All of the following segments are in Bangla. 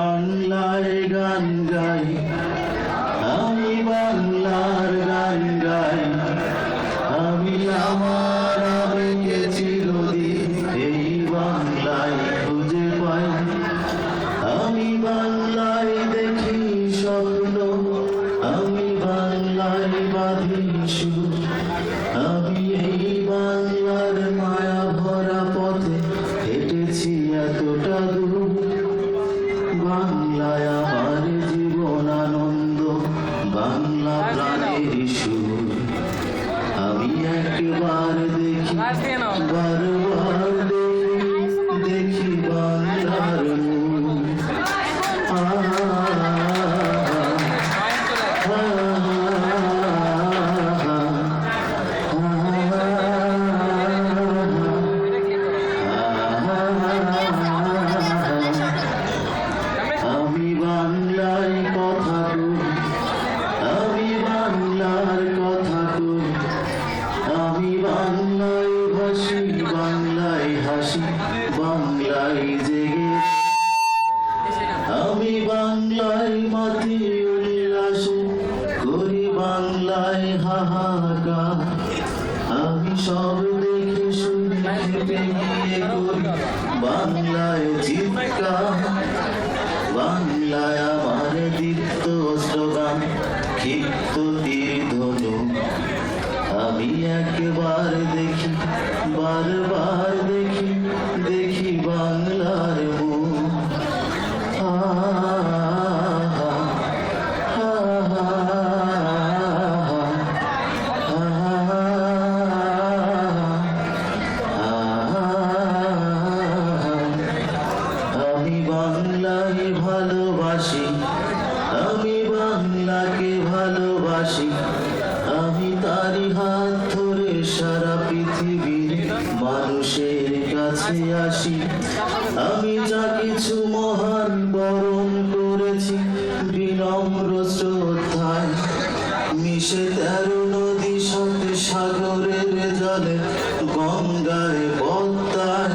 বাংলায় গান গাই, আমি বাংলার গান গাই, আমি আমার আবেগে চিরদিন এই বাংলায় খুঁজে পাই। আমি বাংলায় দেখি স্বপ্ন, আমি বাংলায় বাঁধি সুর, আমি এই বাংলার মায়া ভরা পথে হেঁটেছি এতটা দূর। বাংলায় আমার জীবন আনন্দ, বাংলা প্রাণের সুর। আমি একবার দেখি, বারবার দেখি বাংলার মুখ। আমি বাংলায় কথা কই, আমি বাংলার কথা কই, আমি বাংলায় ভাসি, বাংলায় হাসি, বাংলায় জেগে। আমি বাংলায় মাতি উল্লাসে করি, বাংলায় হাহাকার। আমি সব দেখে শুনে খেপে গিয়ে করি বাংলায় চিৎকার। বাংলায় আমার দীপ্ত স্লোগান, ক্ষিপ্ত তীর ধনু। আমি একবার দেখি, বারবার দেখি, দেখি বাংলার মুখ। আমি বাংলায় ভালোবাসি, আমি বাংলাকে ভালোবাসি, আমি তারি হাত ধরে সারা পৃথিবীর মানুষের কাছে আসি। আমি যা কিছু মহান বরণ করেছি বিনম্র শ্রদ্ধায়, মিশে 13 নদী সাথে সাগরের জলে, গঙ্গায় পদ্মায়।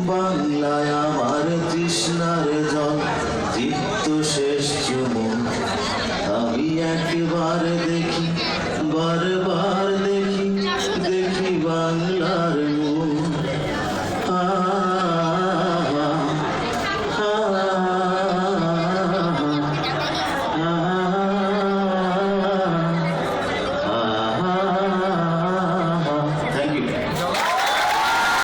বাংলায় আমার তৃষ্ণার জল, তৃপ্ত শেষ চুমুক। আমি একবার দেখি,